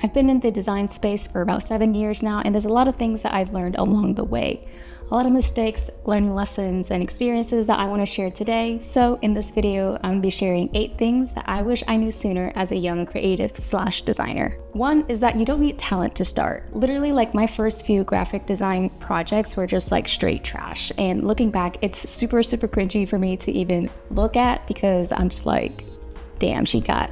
I've been in the design space for about 7 years now, and there's a lot of things that I've learned along the way. A lot of mistakes, learning lessons, and experiences that I want to share today. So in this video, I'm going to be sharing 8 things that I wish I knew sooner as a young creative/designer. One is that you don't need talent to start. Literally, like, my first few graphic design projects were just like straight trash. And looking back, it's super cringy for me to even look at because I'm just like, damn, she got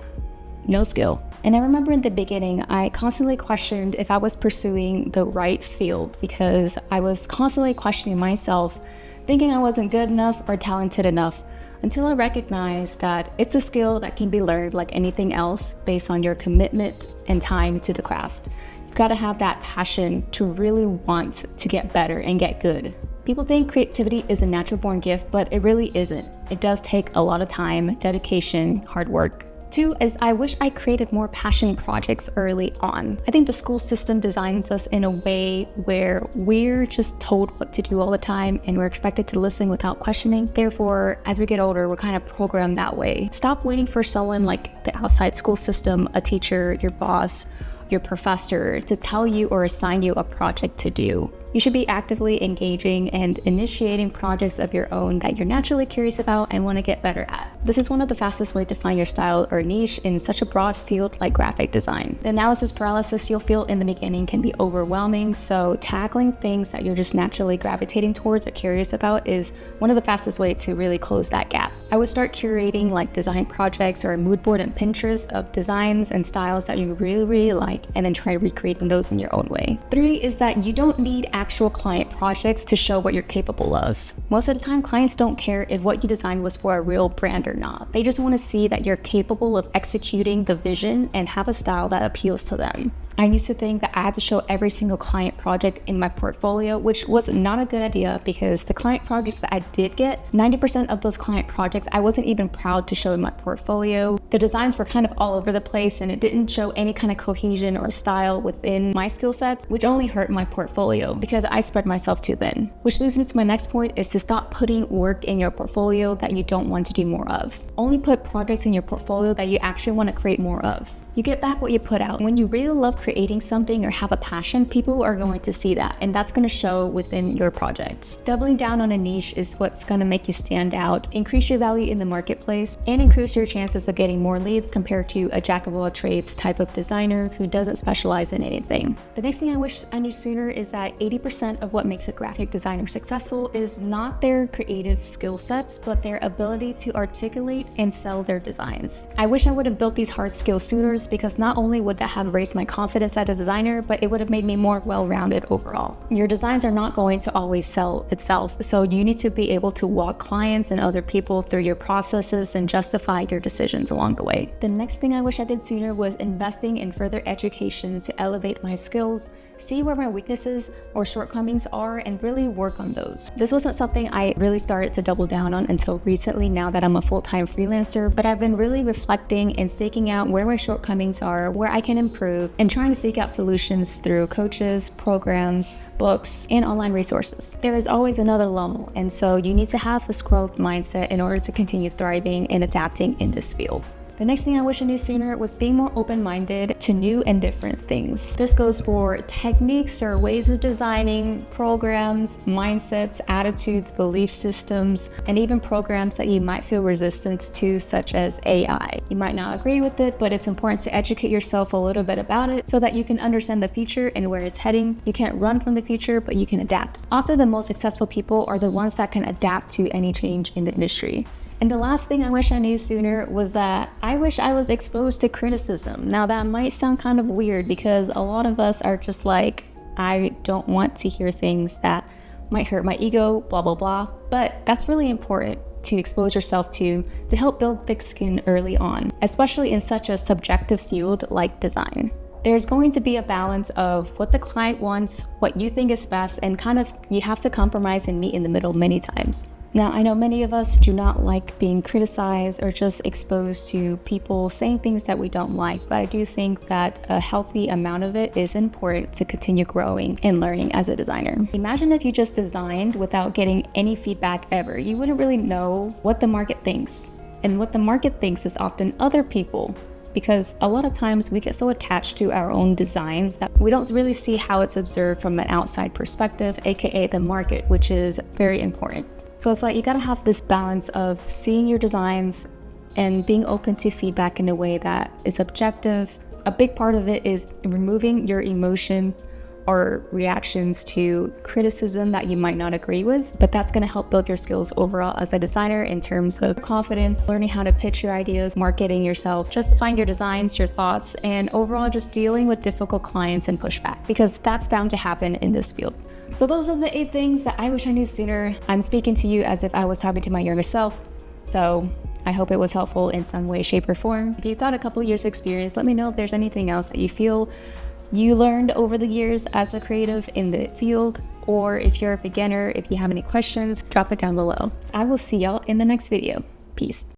no skill. And I remember in the beginning, I constantly questioned if I was pursuing the right field because I was constantly questioning myself, thinking I wasn't good enough or talented enough, until I recognized that it's a skill that can be learned like anything else based on your commitment and time to the craft. You've got to have that passion to really want to get better and get good. People think creativity is a natural born gift, but it really isn't. It does take a lot of time, dedication, hard work. 2 is I wish I created more passion projects early on. I think the school system designs us in a way where we're just told what to do all the time and we're expected to listen without questioning. Therefore, as we get older, we're kind of programmed that way. Stop waiting for someone like the outside school system, a teacher, your boss, your professor to tell you or assign you a project to do. You should be actively engaging and initiating projects of your own that you're naturally curious about and want to get better at. This is one of the fastest ways to find your style or niche in such a broad field like graphic design. The analysis paralysis you'll feel in the beginning can be overwhelming, so tackling things that you're just naturally gravitating towards or curious about is one of the fastest ways to really close that gap. I would start curating like design projects or a mood board and Pinterest of designs and styles that you really like, and then try recreating those in your own way. 3 is that you don't need actual client projects to show what you're capable of. Most of the time, clients don't care if what you designed was for a real brand or not. They just want to see that you're capable of executing the vision and have a style that appeals to them. I used to think that I had to show every single client project in my portfolio, which was not a good idea because the client projects that I did get, 90% of those client projects, I wasn't even proud to show in my portfolio. The designs were kind of all over the place and it didn't show any kind of cohesion or style within my skill sets, which only hurt my portfolio because I spread myself too thin. Which leads me to my next point is to stop putting work in your portfolio that you don't want to do more of. Only put projects in your portfolio that you actually want to create more of. You get back what you put out. When you really love creating something or have a passion, people are going to see that, and that's going to show within your projects. Doubling down on a niche is what's going to make you stand out, increase your value in the marketplace, and increase your chances of getting more leads compared to a jack of all trades type of designer who doesn't specialize in anything. The next thing I wish I knew sooner is that 80% of what makes a graphic designer successful is not their creative skill sets, but their ability to articulate and sell their designs. I wish I would have built these hard skills sooner, because not only would that have raised my confidence as a designer, but it would have made me more well-rounded overall. Your designs are not going to always sell itself, so you need to be able to walk clients and other people through your processes and justify your decisions along the way. The next thing I wish I did sooner was investing in further education to elevate my skills, see where my weaknesses or shortcomings are, and really work on those. This wasn't something I really started to double down on until recently, now that I'm a full-time freelancer, but I've been really reflecting and seeking out where my shortcomings are, where I can improve, and trying to seek out solutions through coaches, programs, books, and online resources. There is always another level, and so you need to have this growth mindset in order to continue thriving and adapting in this field. The next thing I wish I knew sooner was being more open-minded to new and different things. This goes for techniques or ways of designing, programs, mindsets, attitudes, belief systems, and even programs that you might feel resistance to, such as AI. You might not agree with it, but it's important to educate yourself a little bit about it so that you can understand the future and where it's heading. You can't run from the future, but you can adapt. Often the most successful people are the ones that can adapt to any change in the industry. And the last thing I wish I knew sooner was that I wish I was exposed to criticism. Now that might sound kind of weird because a lot of us are just like, I don't want to hear things that might hurt my ego, blah, blah, blah. But that's really important to expose yourself to help build thick skin early on, especially in such a subjective field like design. There's going to be a balance of what the client wants, what you think is best, and kind of you have to compromise and meet in the middle many times. Now, I know many of us do not like being criticized or just exposed to people saying things that we don't like, but I do think that a healthy amount of it is important to continue growing and learning as a designer. Imagine if you just designed without getting any feedback ever. You wouldn't really know what the market thinks. And what the market thinks is often other people because a lot of times we get so attached to our own designs that we don't really see how it's observed from an outside perspective, aka the market, which is very important. So it's like you gotta have this balance of seeing your designs and being open to feedback in a way that is objective. A big part of it is removing your emotions or reactions to criticism that you might not agree with, but that's going to help build your skills overall as a designer in terms of confidence, learning how to pitch your ideas, marketing yourself, justifying your designs, your thoughts, and overall just dealing with difficult clients and pushback, because that's bound to happen in this field. So those are the 8 things that I wish I knew sooner. I'm speaking to you as if I was talking to my younger self, so I hope it was helpful in some way, shape, or form. If you've got a couple years experience, let me know if there's anything else that you feel you learned over the years as a creative in the field, or if you're a beginner, if you have any questions, drop it down below. I will see y'all in the next video. Peace.